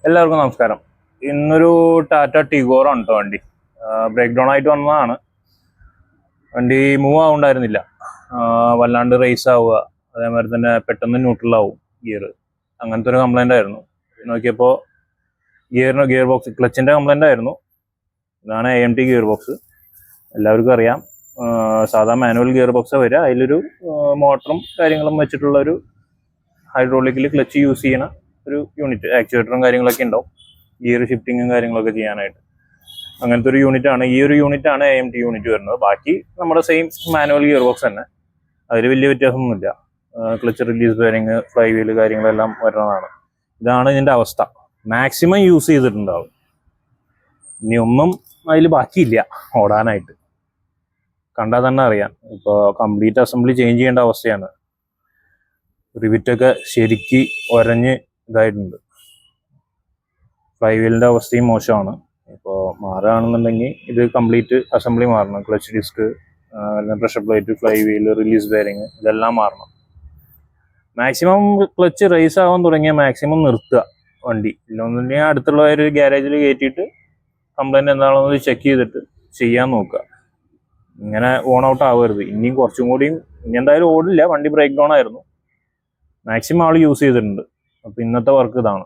എല്ലാവർക്കും നമസ്കാരം. ഇന്നൊരു ടാറ്റ ടിഗോർ ആണ് കേട്ടോ വണ്ടി. ബ്രേക്ക് ഡൗൺ ആയിട്ട് വന്നതാണ്. വണ്ടി മൂവ് ആവുണ്ടായിരുന്നില്ല, വല്ലാണ്ട് റേസ് ആവുക, അതേമാതിരി തന്നെ പെട്ടെന്ന് ന്യൂട്രൽ ആവും ഗിയർ. അങ്ങനത്തെ ഒരു കംപ്ലൈൻ്റ് ആയിരുന്നു. നോക്കിയപ്പോൾ ഗിയർ ബോക്സ് ക്ലച്ചിൻ്റെ കംപ്ലൈൻ്റ് ആയിരുന്നു. ഇതാണ് AMT ഗിയർ ബോക്സ്. എല്ലാവർക്കും അറിയാം, സാധാ മാനുവൽ ഗിയർ ബോക്സാണ് വരിക. അതിലൊരു മോട്ടറും കാര്യങ്ങളും വെച്ചിട്ടുള്ള ഒരു ഹൈഡ്രോളിക്കിൽ ക്ലച്ച് യൂസ് ചെയ്യണ ഒരു യൂണിറ്റ്, ആക്ച്വേറ്ററും കാര്യങ്ങളൊക്കെ ഉണ്ടാവും ഗിയർ ഷിഫ്റ്റിങ്ങും കാര്യങ്ങളൊക്കെ ചെയ്യാനായിട്ട്. അങ്ങനത്തെ ഒരു യൂണിറ്റാണ്. ഈ ഒരു യൂണിറ്റാണ് AMT യൂണിറ്റ് വരുന്നത്. ബാക്കി നമ്മുടെ സെയിം മാനുവൽ ഗിയർ ബോക്സ് തന്നെ, അതിൽ വലിയ വ്യത്യാസമൊന്നുമില്ല. Clutch release bearing, fly wheel കാര്യങ്ങളെല്ലാം വരുന്നതാണ്. ഇതാണ് ഇതിൻ്റെ അവസ്ഥ. മാക്സിമം യൂസ് ചെയ്തിട്ടുണ്ടാവും. ഇനി ഒന്നും അതിൽ ബാക്കിയില്ല ഓടാനായിട്ട്. കണ്ടാൽ തന്നെ അറിയാം. ഇപ്പോൾ കംപ്ലീറ്റ് അസംബ്ലി ചേഞ്ച് ചെയ്യേണ്ട അവസ്ഥയാണ്. റിവിറ്റൊക്കെ ശരിക്ക് ഒരഞ്ഞ് ഇതായിട്ടുണ്ട്. ഫ്ലൈ വീലിൻ്റെ അവസ്ഥയും മോശമാണ്. ഇപ്പോൾ മാറുകയാണെന്നുണ്ടെങ്കിൽ ഇത് കംപ്ലീറ്റ് അസംബ്ലി മാറണം. Clutch disk, pressure plate, fly wheel, release bearing ഇതെല്ലാം മാറണം. മാക്സിമം ക്ലച്ച് റേസ് ആവാൻ തുടങ്ങിയാൽ മാക്സിമം നിർത്തുക വണ്ടി. ഇല്ലെന്നുണ്ടെങ്കിൽ അടുത്തുള്ള ഒരു ഗ്യാരേജിൽ കയറ്റിയിട്ട് കംപ്ലൈൻറ്റ് എന്താണെന്ന് ചെക്ക് ചെയ്തിട്ട് ചെയ്യാൻ നോക്കുക. ഇങ്ങനെ ഓൺ ഔട്ട് ആവരുത്. ഇനിയും കുറച്ചും കൂടിയും, ഇനി എന്തായാലും ഓടില്ല, വണ്ടി ബ്രേക്ക് ഡൗൺ ആയിരുന്നു. മാക്സിമം ആൾ യൂസ് ചെയ്തിട്ടുണ്ട്. അപ്പോൾ ഇന്നത്തെ വർക്ക് ഇതാണ്.